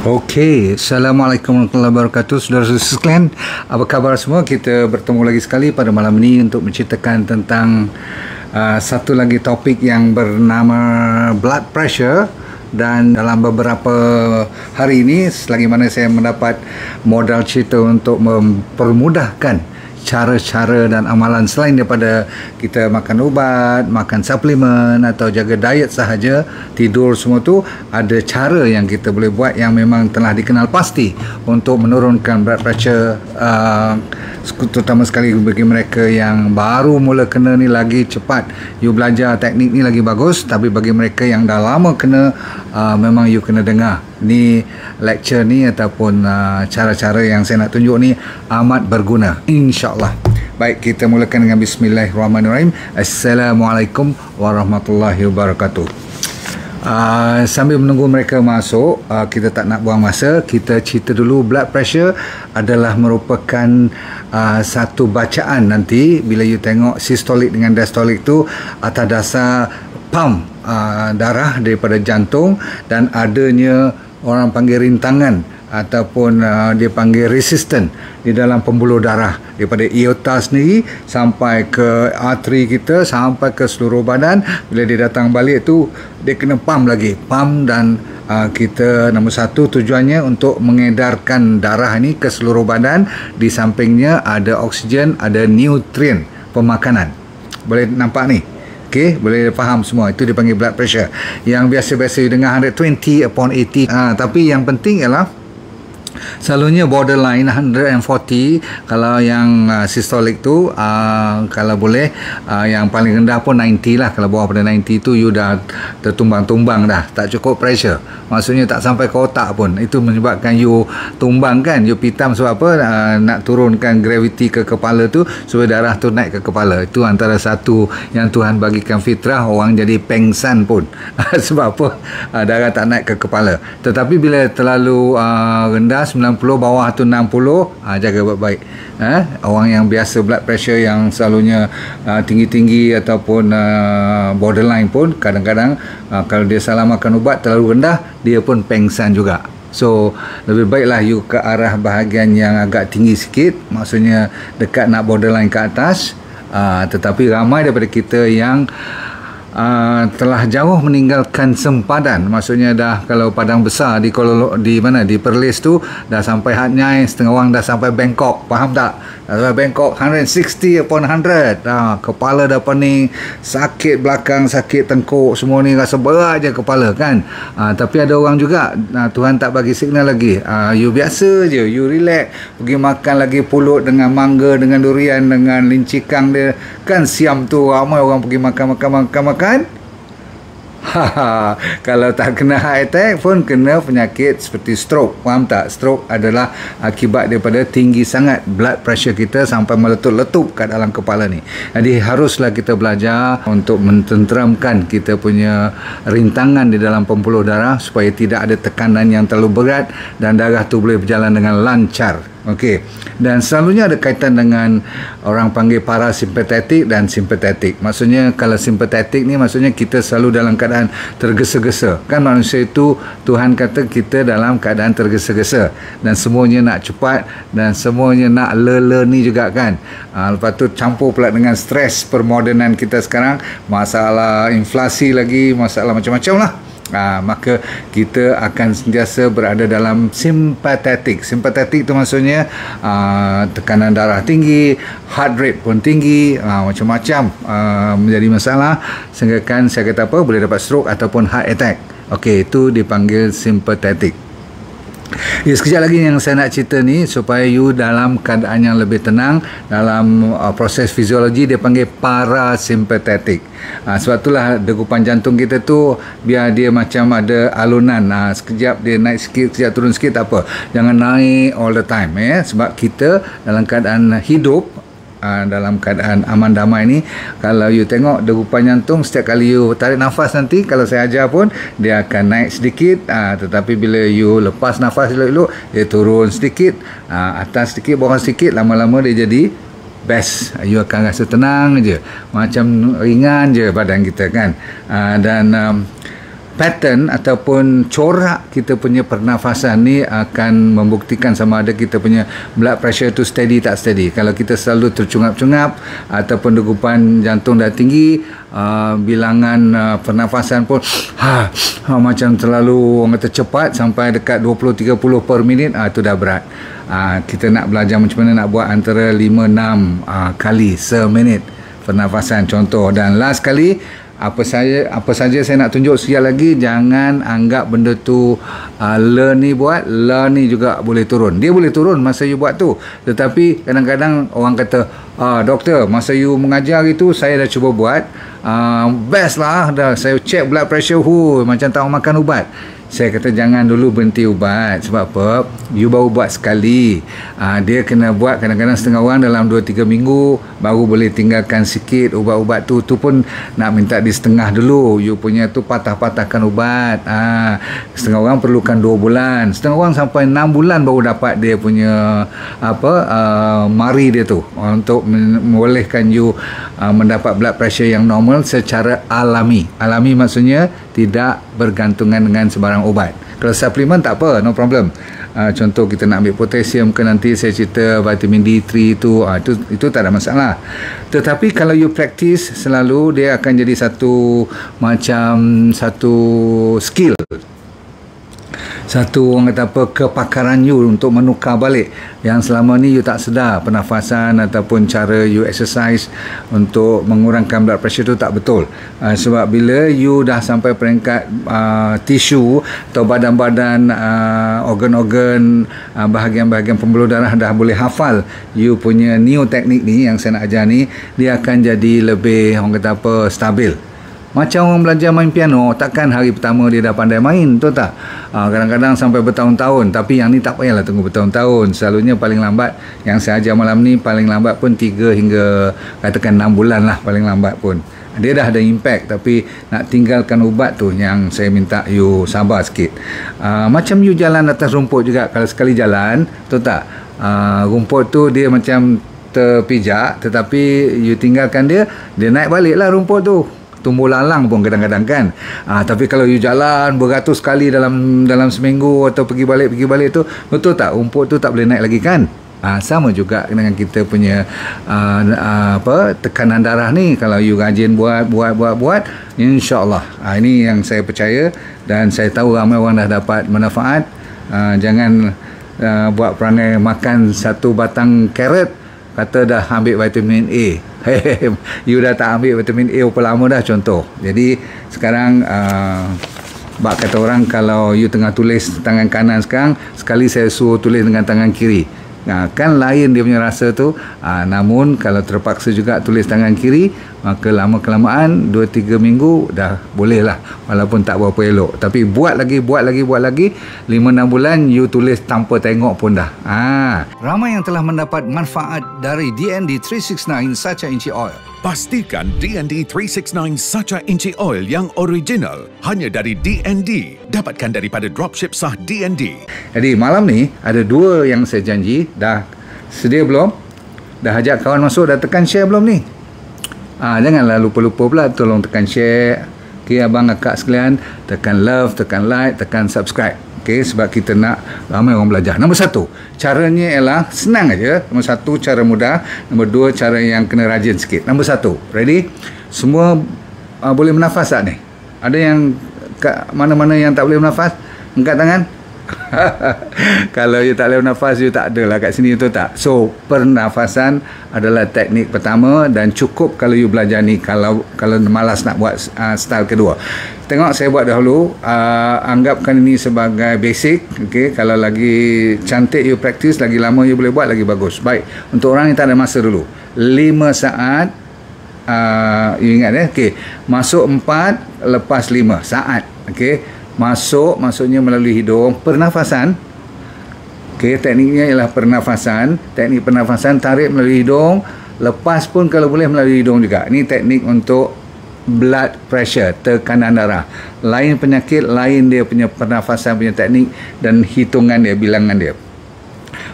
Okey, Assalamualaikum warahmatullahi wabarakatuh. Saudara-saudara sekalian, apa khabar semua? Kita bertemu lagi sekali pada malam ini untuk menceritakan tentang satu lagi topik yang bernama blood pressure. Dan dalam beberapa hari ini, selagi mana saya mendapat modal cerita untuk mempermudahkan cara-cara dan amalan selain daripada kita makan ubat, makan suplemen atau jaga diet sahaja, tidur semua tu, ada cara yang kita boleh buat yang memang telah dikenal pasti untuk menurunkan blood pressure, terutama sekali bagi mereka yang baru mula kena ni lagi cepat you belajar teknik ni lagi bagus, tapi bagi mereka yang dah lama kena, memang you kena dengar ni lecture ni ataupun cara-cara yang saya nak tunjuk ni amat berguna, insyaAllah. Baik, kita mulakan dengan Bismillahirrahmanirrahim. Assalamualaikum warahmatullahi wabarakatuh. Sambil menunggu mereka masuk, kita tak nak buang masa, kita cerita dulu. Blood pressure adalah merupakan satu bacaan nanti bila you tengok sistolik dengan diastolik tu atas dasar pump darah daripada jantung dan adanya orang panggil rintangan ataupun dia panggil resistant di dalam pembuluh darah daripada aorta sendiri sampai ke arteri kita, sampai ke seluruh badan. Bila dia datang balik tu, dia kena pump lagi, pump. Dan kita nombor satu tujuannya untuk mengedarkan darah ni ke seluruh badan. Di sampingnya ada oksigen, ada nutrien pemakanan. Boleh nampak ni? Okey, boleh faham semua. Itu dipanggil blood pressure. Yang biasa-biasa you dengar 120/80. Tapi yang penting ialah selalunya borderline 140. Kalau yang systolic tu, kalau boleh, yang paling rendah pun 90 lah. Kalau bawah pada 90 tu you dah tertumbang-tumbang dah, tak cukup pressure, maksudnya tak sampai ke otak pun. Itu menyebabkan you tumbang kan, you pitam. Sebab apa? Nak turunkan gravity ke kepala tu supaya darah tu naik ke kepala. Itu antara satu yang Tuhan bagikan fitrah, orang jadi pengsan pun sebab apa? Darah tak naik ke kepala. Tetapi bila terlalu rendah 90, bawah tu 60, jaga baik-baik. Orang yang biasa blood pressure yang selalunya tinggi-tinggi ataupun borderline pun kadang-kadang kalau dia salah makan ubat terlalu rendah, dia pun pengsan juga. So lebih baiklah you ke arah bahagian yang agak tinggi sikit, maksudnya dekat nak borderline ke atas. Tetapi ramai daripada kita yang telah jauh meninggalkan sempadan, maksudnya dah kalau padang besar di di Perlis tu dah sampai Hatnyai, setengah orang dah sampai Bangkok, faham tak? Dah sampai Bangkok 160/100. Kepala dah pening, sakit belakang, sakit tengkuk, semua ni rasa berat je kepala kan. Tapi ada orang juga Tuhan tak bagi signal lagi, you biasa je, you relax, pergi makan lagi pulut dengan mangga, dengan durian, dengan lincikang dia kan. Siam tu ramai orang pergi makan. Kalau tak kena heart attack pun kena penyakit seperti stroke, faham tak? Stroke adalah akibat daripada tinggi sangat blood pressure kita sampai meletup-letup kat dalam kepala ni. Jadi haruslah kita belajar untuk mententeramkan kita punya rintangan di dalam pembuluh darah supaya tidak ada tekanan yang terlalu berat dan darah tu boleh berjalan dengan lancar. Okey, dan selalunya ada kaitan dengan orang panggil parasimpatetik dan simpatetik. Maksudnya kalau simpatetik ni maksudnya kita selalu dalam keadaan tergesa-gesa. Kan manusia itu Tuhan kata kita dalam keadaan tergesa-gesa dan semuanya nak cepat dan semuanya nak ni juga kan. Lepas tu campur pula dengan stres permodernan kita sekarang, masalah inflasi lagi, masalah macam-macam lah. Maka kita akan sentiasa berada dalam simpatetik. Simpatetik itu maksudnya tekanan darah tinggi, heart rate pun tinggi, macam-macam menjadi masalah sehingga kan saya kata apa, boleh dapat stroke ataupun heart attack. Okey, itu dipanggil simpatetik. Sekejap lagi yang saya nak cerita ni supaya you dalam keadaan yang lebih tenang dalam proses fiziologi, dia panggil parasimpatetik. Sebab itulah degupan jantung kita tu biar dia macam ada alunan, sekejap dia naik sikit, sekejap turun sikit, tak apa, jangan naik all the time sebab kita dalam keadaan hidup, dalam keadaan aman damai ni, kalau you tengok degupan jantung setiap kali you tarik nafas, nanti kalau saya ajar pun dia akan naik sedikit, tetapi bila you lepas nafas elok-elok dia turun sedikit, atas sedikit, bawah sedikit, lama-lama dia jadi best. You akan rasa tenang je, macam ringan je badan kita kan. Dan pattern ataupun corak kita punya pernafasan ni akan membuktikan sama ada kita punya blood pressure tu steady tak steady. Kalau kita selalu tercungap-cungap ataupun degupan jantung dah tinggi, bilangan pernafasan pun macam terlalu orang kata cepat sampai dekat 20-30 per minit, itu dah berat. Kita nak belajar macam mana nak buat antara 5-6 kali seminit pernafasan contoh. Dan last kali, apa saja saya nak tunjuk sekali lagi, jangan anggap benda tu learn ni juga boleh turun. Dia boleh turun masa you buat tu, tetapi kadang-kadang orang kata, doktor, masa you mengajar itu saya dah cuba buat, best lah, dah saya check blood pressure, macam tak makan ubat. Saya kata jangan dulu berhenti ubat. Sebab apa? You baru buat sekali. Dia kena buat kadang-kadang setengah orang dalam 2-3 minggu baru boleh tinggalkan sikit ubat-ubat tu. Tu pun nak minta di setengah dulu. You punya tu patah-patahkan ubat. Setengah orang perlukan 2 bulan. Setengah orang sampai 6 bulan baru dapat dia punya mari dia tu untuk membolehkan you mendapat blood pressure yang normal secara alami. Alami maksudnya tidak bergantungan dengan sebarang ubat. Kalau suplemen tak apa, no problem. Contoh kita nak ambil potasium ke, nanti saya cerita vitamin D3 itu tak ada masalah. Tetapi kalau you practice selalu, dia akan jadi satu skill, satu orang kata apa, kepakaran you untuk menukar balik yang selama ni you tak sedar pernafasan ataupun cara you exercise untuk mengurangkan blood pressure tu tak betul. Sebab bila you dah sampai peringkat tisu atau badan-badan, organ-organ, bahagian-bahagian pembuluh darah dah boleh hafal you punya new teknik ni yang saya nak ajar ni, dia akan jadi lebih orang kata apa, stabil. Macam orang belajar main piano, takkan hari pertama dia dah pandai main, betul tak? Kadang-kadang sampai bertahun-tahun. Tapi yang ni tak payahlah tunggu bertahun-tahun. Selalunya paling lambat, yang saya ajar malam ni paling lambat pun 3 hingga katakan 6 bulan lah paling lambat pun. Dia dah ada impact, tapi nak tinggalkan ubat tu yang saya minta you sabar sikit. Macam you jalan atas rumput juga, kalau sekali jalan, betul tak? Rumput tu dia macam terpijak, tetapi you tinggalkan dia naik balik lah rumput tu. Tumbuh lalang pun kadang-kadang kan. Tapi kalau you jalan beratus kali dalam seminggu atau pergi balik tu, betul tak? Rumput tu tak boleh naik lagi kan? Sama juga dengan kita punya tekanan darah ni. Kalau you rajin buat, insya-Allah. Ini yang saya percaya dan saya tahu ramai orang dah dapat manfaat. Jangan buat perangai makan satu batang carrot kata dah ambil vitamin A. You dah tak ambil vitamin A berapa lama dah contoh. Jadi sekarang bak kata orang, kalau you tengah tulis tangan kanan sekarang, sekali saya suruh tulis dengan tangan kiri. Kan lain dia punya rasa tu. Namun kalau terpaksa juga tulis tangan kiri, maka lama-kelamaan 2-3 minggu dah boleh lah, walaupun tak berapa elok. Tapi buat lagi 5-6 bulan you tulis tanpa tengok pun dah. Ramai yang telah mendapat manfaat dari DND 369 Sacha Inchi Oil. Pastikan DND 369 Sacha Inchi Oil yang original hanya dari DND. Dapatkan daripada dropship sah DND. Jadi malam ni ada 2 yang saya janji. Dah sedia belum? Dah ajak kawan masuk? Dah tekan share belum ni? Janganlah lupa-lupa pula, tolong tekan share. Okay, abang akak sekalian, tekan love, tekan like, tekan subscribe. Okay, sebab kita nak ramai orang belajar. Nombor 1, caranya ialah senang aja. Nombor 1, cara mudah. Nombor 2, cara yang kena rajin sikit. Nombor 1, ready? Semua boleh bernafas tak ni? Ada yang kat mana-mana yang tak boleh bernafas? Angkat tangan. Kalau you tak boleh bernafas, you tak ada lah kat sini, betul tak? So pernafasan adalah teknik pertama dan cukup kalau you belajar ni. Kalau malas nak buat style kedua, tengok saya buat dahulu. Anggapkan ini sebagai basic. Okay? Kalau lagi cantik you practice, lagi lama you boleh buat, lagi bagus. Baik, untuk orang yang tak ada masa dulu, 5 saat. You ingat okay? Masuk 4, lepas 5 saat. Okay? Masuk maksudnya melalui hidung. Pernafasan, okay, tekniknya ialah pernafasan. Teknik pernafasan, tarik melalui hidung, lepas pun kalau boleh melalui hidung juga. Ini teknik untuk blood pressure, tekanan darah. Lain penyakit, lain dia punya pernafasan punya teknik dan hitungan dia, bilangan dia.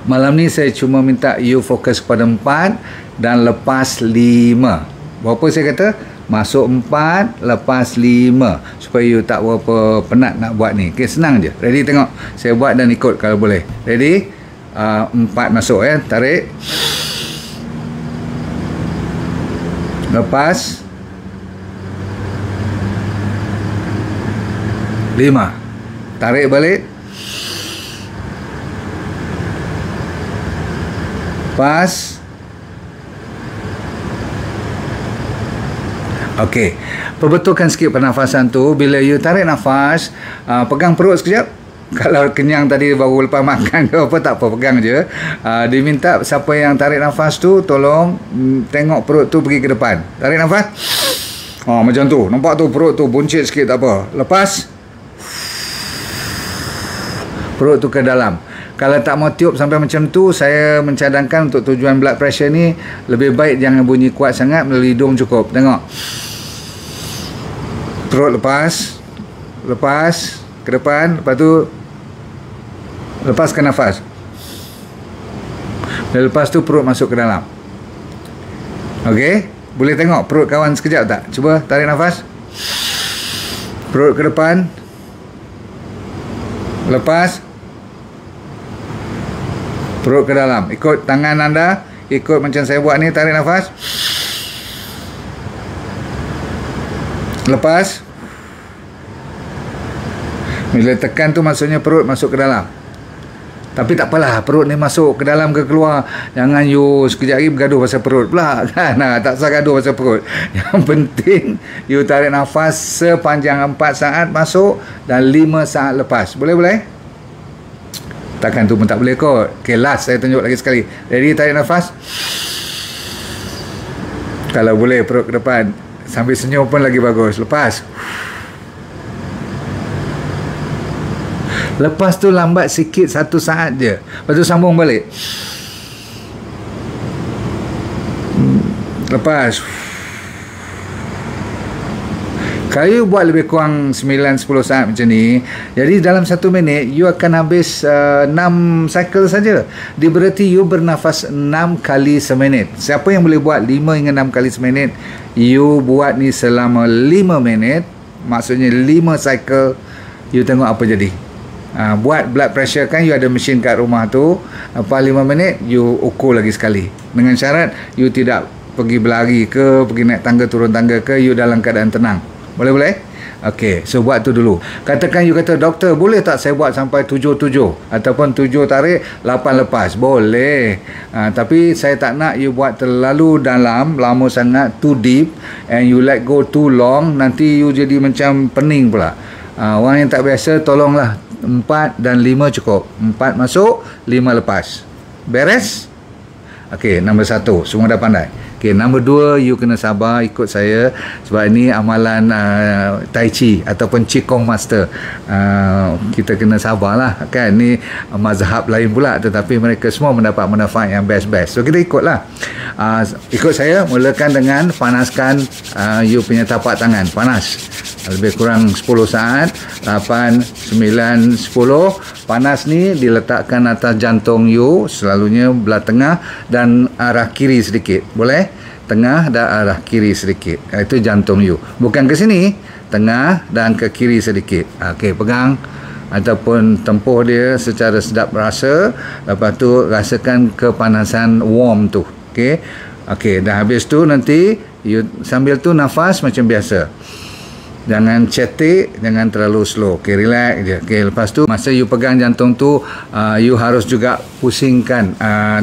Malam ni saya cuma minta you fokus pada 4 dan lepas 5. Berapa saya kata? masuk 4, lepas 5, supaya you tak berapa penat nak buat ni. Okay, senang je. Ready, tengok saya buat dan ikut kalau boleh. Ready, 4 masuk ya, tarik, lepas 5, tarik balik, lepas. Okey, perbetulkan sikit pernafasan tu. Bila you tarik nafas, pegang perut sekejap. Kalau kenyang tadi baru lepas makan ke apa, tak apa, pegang je. Diminta siapa yang tarik nafas tu, tolong tengok perut tu pergi ke depan. Tarik nafas. Macam tu. Nampak tu perut tu buncit sikit, tak apa. Lepas, perut tu ke dalam. Kalau tak mau tiup sampai macam tu, saya mencadangkan untuk tujuan blood pressure ni, lebih baik jangan bunyi kuat sangat, melalui hidung cukup. Tengok. Perut lepas ke depan, lepas tu lepaskan nafas. Dan lepas tu perut masuk ke dalam. Okey, boleh tengok perut kawan sekejap tak? Cuba tarik nafas. Perut ke depan. Lepas. Perut ke dalam. Ikut tangan anda, ikut macam saya buat ni, tarik nafas. Lepas. Bila tekan tu maksudnya perut masuk ke dalam. Tapi tak apalah, perut ni masuk ke dalam ke keluar, jangan you sekejap lagi bergaduh pasal perut pula kan. Tak usah gaduh pasal perut. Yang penting you tarik nafas sepanjang 4 saat masuk dan 5 saat lepas. Boleh? Takkan tu pun tak boleh kot. Okay, last saya tunjuk lagi sekali. Ready, tarik nafas. Kalau boleh perut ke depan, sambil senyum pun lagi bagus. Lepas tu lambat sikit 1 saat je. Lepas tu sambung balik. Lepas. Kalau you buat lebih kurang 9-10 saat macam ni, jadi dalam 1 minit you akan habis 6 cycle saja. Dia berarti you bernafas 6 kali seminit. Siapa yang boleh buat 5 hingga 6 kali seminit, you buat ni selama 5 minit, maksudnya 5 cycle, you tengok apa jadi. Buat blood pressure kan, you ada mesin kat rumah tu, lepas 5 minit you ukur lagi sekali, dengan syarat you tidak pergi berlari ke, pergi naik tangga turun tangga ke, you dalam keadaan tenang. Boleh? Okey, so buat tu dulu. Katakan you kata, doktor boleh tak saya buat sampai 7 ataupun 7 tarik 8 lepas? Boleh. Tapi saya tak nak you buat terlalu dalam, lama sangat, too deep, and you let go too long, nanti you jadi macam pening pula. Orang yang tak biasa, tolonglah 4 dan 5 cukup. 4 masuk, 5 lepas. Beres? Okey, nombor 1 semua dah pandai. Okey, nombor 2, you kena sabar ikut saya, sebab ini amalan Tai Chi ataupun Qigong Master. Kita kena sabarlah kan, ni mazhab lain pula, tetapi mereka semua mendapat manfaat yang best. So kita ikutlah. Ikut saya, mulakan dengan panaskan you punya tapak tangan. Panas lebih kurang 10 saat, 8, 9, 10. Panas ni diletakkan atas jantung you, selalunya belah tengah dan arah kiri sedikit. Boleh? Tengah dan arah kiri sedikit. Itu jantung you. Bukan ke sini, tengah dan ke kiri sedikit. Okey, pegang ataupun tempuh dia secara sedap rasa. Lepas tu rasakan kepanasan warm tu. Okey, dah habis tu nanti you sambil tu nafas macam biasa. Jangan cetek, jangan terlalu slow. Okey, relax je. Okey, lepas tu masa you pegang jantung tu, you harus juga pusingkan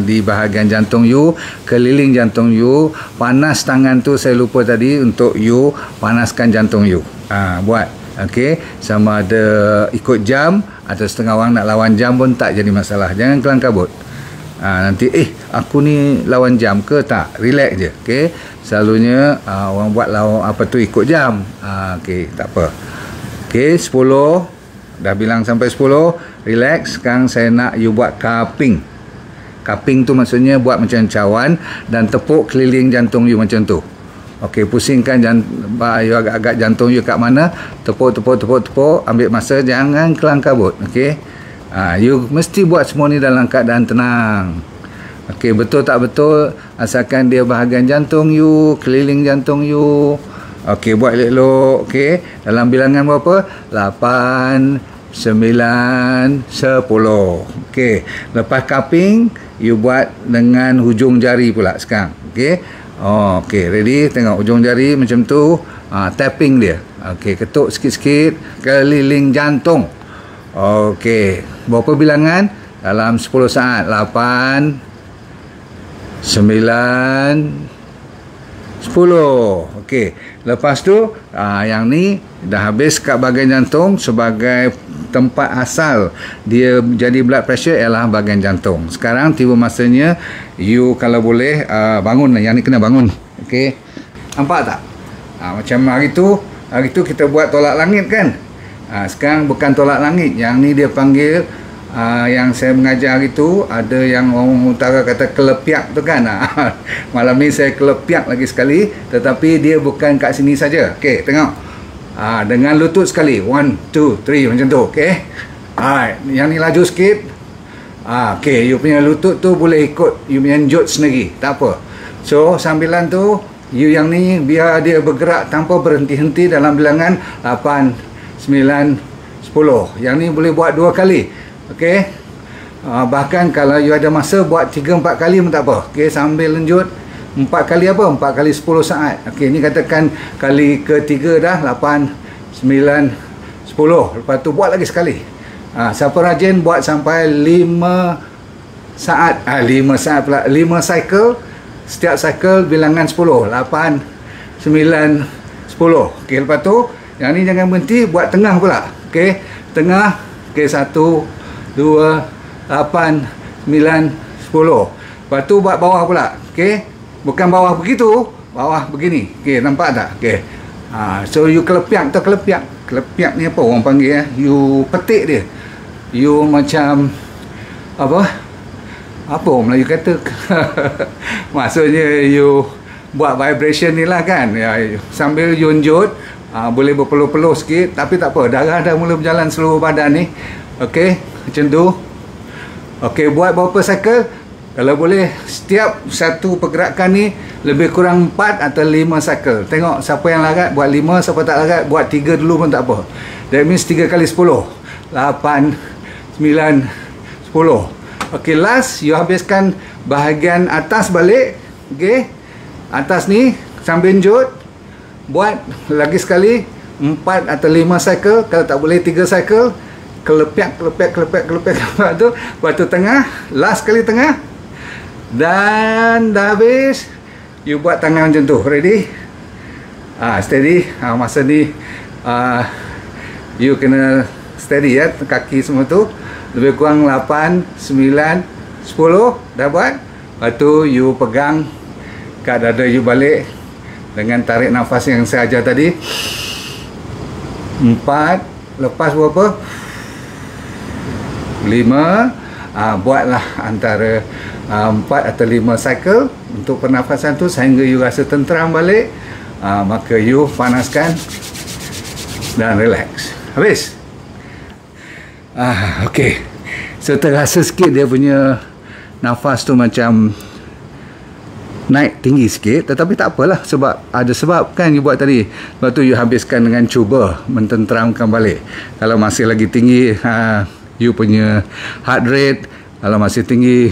di bahagian jantung you, keliling jantung you. Panas tangan tu saya lupa tadi, untuk you panaskan jantung you. Buat. Okey, sama ada ikut jam atau setengah orang nak lawan jam pun tak jadi masalah. Jangan kelang kabut. Nanti aku ni lawan jam ke tak, relax je. Okey, selalunya orang buat lawan apa tu ikut jam. Okey, tak apa. Okey, 10 dah bilang sampai 10, relax. Sekarang saya nak you buat cupping. Cupping tu maksudnya buat macam cawan dan tepuk keliling jantung you macam tu. Okey, pusingkan you agak-agak jantung you kat mana, tepuk, ambil masa, jangan kelang kabut. Okey, you mesti buat semua ni dalam keadaan tenang. Okey, betul tak betul, asalkan dia bahagian jantung you, keliling jantung you, Okey, buat elok-elok. Okey, dalam bilangan berapa? 8, 9, 10. Okey, lepas cupping, you buat dengan hujung jari pula sekarang. Okey. Okey, ready? Tengok hujung jari macam tu. Tapping dia. Okey, ketuk sikit-sikit keliling jantung. Okey, berapa bilangan? Dalam 10 saat. 8, 9, 10. Okey, lepas tu yang ni dah habis kat bahagian jantung. Sebagai tempat asal dia jadi blood pressure ialah bahagian jantung. Sekarang tiba masanya you kalau boleh bangun. Yang ni kena bangun. Okey, nampak tak? Macam hari tu kita buat tolak langit kan. Sekarang bukan tolak langit. Yang ni dia panggil yang saya mengajar hari tu, ada yang orang utara kata kelepiak tu kan. Malam ni saya kelepiak lagi sekali, tetapi dia bukan kat sini saja. Okey, tengok. Dengan lutut sekali. 1, 2, 3 macam tu. Okey. Yang ni laju sikit. Okey, you punya lutut tu boleh ikut you punya jut sendiri, tak apa. So sambilan tu you yang ni biar dia bergerak tanpa berhenti-henti dalam bilangan 8, 9, 10. Yang ni boleh buat 2 kali. Okey. Bahkan kalau you ada masa buat 3-4 kali pun tak apa. Okey, sambil lanjut 4 kali apa? 4 kali 10 saat. Okey, ni katakan kali ketiga dah 8, 9, 10. Lepas tu buat lagi sekali. Siapa rajin buat sampai 5 saat. 5 saat pula. 5 cycle. Setiap cycle bilangan 10. 8, 9, 10. Okey, lepas tu yang ni jangan berhenti, buat tengah pula. Okey, tengah. Okey, 1, 2, 8, 9, 10. Lepas tu buat bawah pula. Okey, bukan bawah begitu, bawah begini. Okey, nampak tak? Okey. So you kelepiak tu, kelepiak. Kelepiak ni apa orang panggil ya? You petik dia. You macam apa orang Melayu kata? Maksudnya you buat vibration ni lah kan. Sambil you unjut, boleh berpeluh-peluh sikit, tapi tak apa, darah dah mula berjalan seluruh badan ni. Okey, macam tu. Okey, buat berapa cycle? Kalau boleh setiap satu pergerakan ni lebih kurang 4 atau 5 cycle. Tengok siapa yang larat buat 5, siapa tak larat buat 3 dulu pun tak apa. That means 3 kali 10. 8, 9, 10. Okey, last you habiskan bahagian atas balik. Okey, atas ni sambil jut, buat lagi sekali 4 atau 5 cycle. Kalau tak boleh 3 cycle. Kelepiak tu. Lepas tu tengah, last kali tengah, dan dah habis. You buat tangan macam tu. Ready? Steady. Masa ni you kena steady ya, kaki semua tu. Lebih kurang 8, 9, 10. Dah buat. Lepas tu you pegang kat dada you balik dengan tarik nafas yang saya ajar tadi. 4. Lepas berapa? 5. Buatlah antara 4 atau 5 cycle untuk pernafasan tu sehingga you rasa tenteram balik. Maka you panaskan dan relax. Habis. Okey. So terasa sikit dia punya nafas tu macam naik tinggi sikit, tetapi tak apalah, sebab ada sebab kan you buat tadi. Lepas tu you habiskan dengan cuba mententeramkan balik. Kalau masih lagi tinggi you punya heart rate, kalau masih tinggi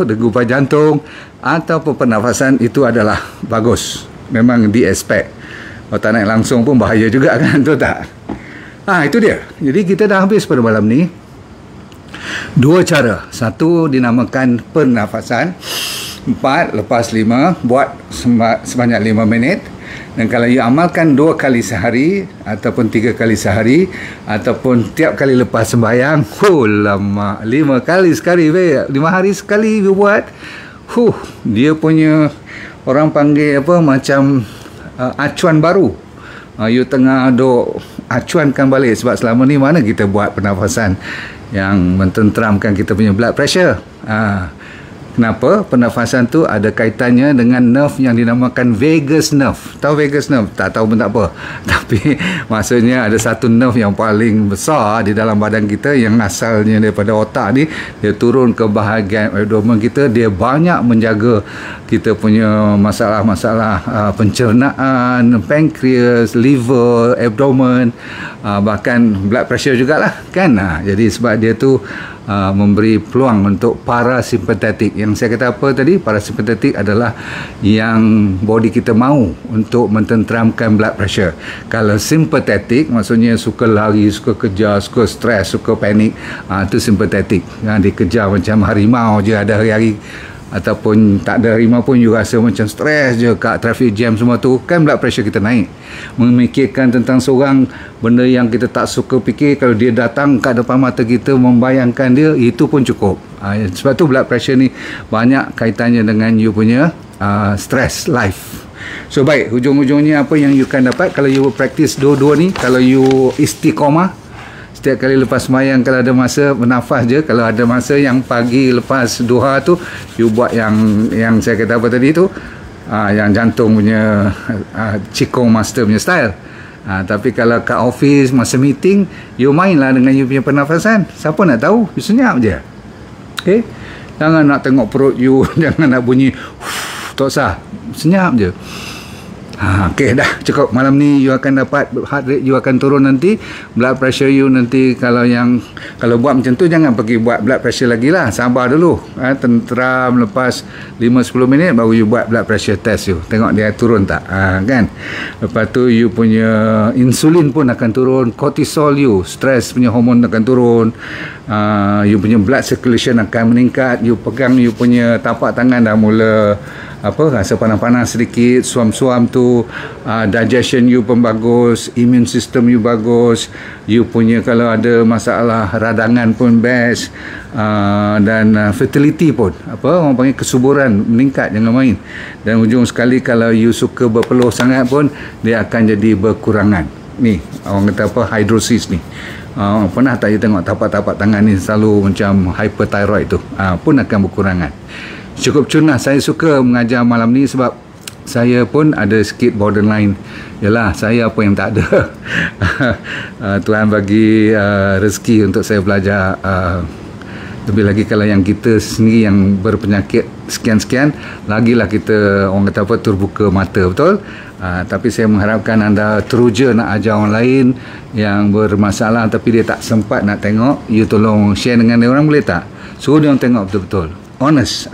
degupan jantung ataupun pernafasan, itu adalah bagus, memang di expect. Kalau tak naik langsung pun bahaya juga kan, tu tak? Itu dia. Jadi kita dah habis pada malam ni. 2 cara. Satu dinamakan pernafasan. 4 lepas 5, buat sebanyak 5 minit. Dan kalau you amalkan 2 kali sehari ataupun 3 kali sehari ataupun tiap kali lepas sembahyang, lama 5 kali sekali, 5 hari sekali you buat, dia punya orang panggil apa, macam acuan baru. You tengah duk acuankan balik, sebab selama ni mana kita buat pernafasan yang mententeramkan kita punya blood pressure. Kenapa? Pernafasan tu ada kaitannya dengan nerve yang dinamakan vagus nerve. Tahu vagus nerve? Tak tahu pun tak apa. Tapi maksudnya ada satu nerve yang paling besar di dalam badan kita yang asalnya daripada otak ni, dia turun ke bahagian abdomen kita, dia banyak menjaga kita punya masalah-masalah pencernaan, pankreas, liver, abdomen, bahkan blood pressure jugalah kan. Jadi sebab dia tu memberi peluang untuk parasimpatetik. Yang saya kata apa tadi? Parasimpatetik adalah yang body kita mahu untuk mententeramkan blood pressure. Kalau simpatetik maksudnya suka lari, suka kejar, suka stres, suka panik, itu simpatetik. Dikejar macam harimau je ada hari-hari, ataupun tak ada harimau pun you rasa macam stres je kat traffic jam semua tu, kan blood pressure kita naik. Memikirkan tentang seorang, benda yang kita tak suka fikir, kalau dia datang kat depan mata kita, membayangkan dia, itu pun cukup. Sebab tu blood pressure ni banyak kaitannya dengan you punya stress life. So baik, hujung-hujungnya apa yang you akan dapat kalau you practice dua-dua ni? Kalau you istiqamah, setiap kali lepas sembahyang, kalau ada masa bernafas je. Kalau ada masa yang pagi lepas duha tu, you buat yang saya kata apa tadi tu, yang jantung punya Qigong master punya style. Tapi kalau kat office masa meeting, you mainlah dengan you punya pernafasan. Siapa nak tahu? You senyap je. Okay? Jangan nak tengok perut you, jangan nak bunyi tak usah, senyap je. Okey, dah cukup. Malam ni you akan dapat heart rate you akan turun nanti, blood pressure you nanti. Kalau buat macam tu, jangan pergi buat blood pressure lagi lah, sabar dulu, tenteram. Lepas 5-10 minit baru you buat blood pressure test you, tengok dia turun tak, kan. Lepas tu you punya insulin pun akan turun, cortisol you, stress punya hormon akan turun, you punya blood circulation akan meningkat. You pegang you punya tapak tangan dah mula rasa panas-panas sedikit, suam-suam tu, digestion you pun bagus, immune system you bagus, you punya kalau ada masalah radangan pun best, dan fertility pun, orang panggil kesuburan meningkat, jangan main. Dan ujung sekali kalau you suka berpeluh sangat pun, dia akan jadi berkurangan. Ni orang kata hydrosis ni. Pernah tak you tengok tapak-tapak tangan ni selalu macam hyperthyroid tu, pun akan berkurangan. Cukup cun lah. Saya suka mengajar malam ni sebab saya pun ada sikit borderline. Yalah, saya apa yang tak ada. Tuhan bagi rezeki untuk saya belajar. Lebih lagi kalau yang kita sendiri yang berpenyakit sekian-sekian, lagilah kita orang kata terbuka mata, betul? Tapi saya mengharapkan anda teruja nak ajar orang lain yang bermasalah tapi dia tak sempat nak tengok, you tolong share dengan dia orang, boleh tak? Suruh dia orang tengok betul-betul. Honest,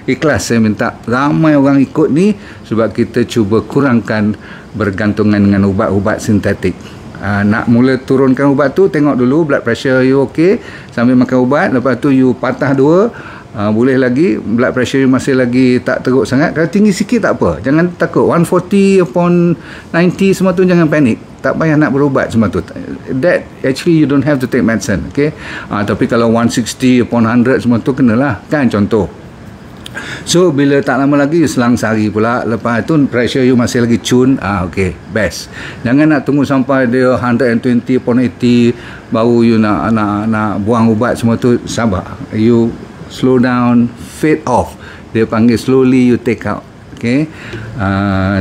ikhlas saya minta ramai orang ikut ni sebab kita cuba kurangkan bergantungan dengan ubat-ubat sintetik. Nak mula turunkan ubat tu, tengok dulu blood pressure you okey sambil makan ubat. Lepas tu you patah dua, boleh lagi, blood pressure you masih lagi tak teruk sangat, kalau tinggi sikit tak apa, jangan takut. 140/90 semua tu jangan panik, tak payah nak berubat semua tu. That actually you don't have to take medicine, okay? Tapi kalau 160/100 semua tu kenalah, kan, contoh. So bila tak lama lagi you selang sehari pula, lepas tu pressure you masih lagi cun, okay, best. Jangan nak tunggu sampai dia 120/80 baru you nak buang ubat semua tu. Sabar, you slow down, fade off, dia panggil slowly you take out, okay?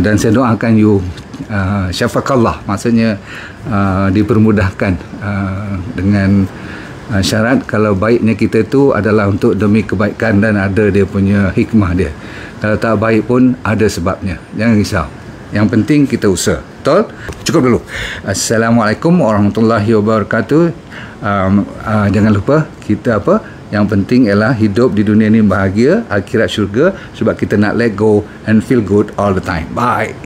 Dan saya doakan you syafakallah, maksudnya dipermudahkan dengan syarat kalau baiknya kita tu adalah untuk demi kebaikan dan ada dia punya hikmah dia. Kalau tak baik pun ada sebabnya, jangan risau, yang penting kita usaha, betul? Cukup dulu. Assalamualaikum warahmatullahi wabarakatuh. Jangan lupa kita yang penting ialah hidup di dunia ni bahagia, akhirat syurga, sebab kita nak let go and feel good all the time. Bye.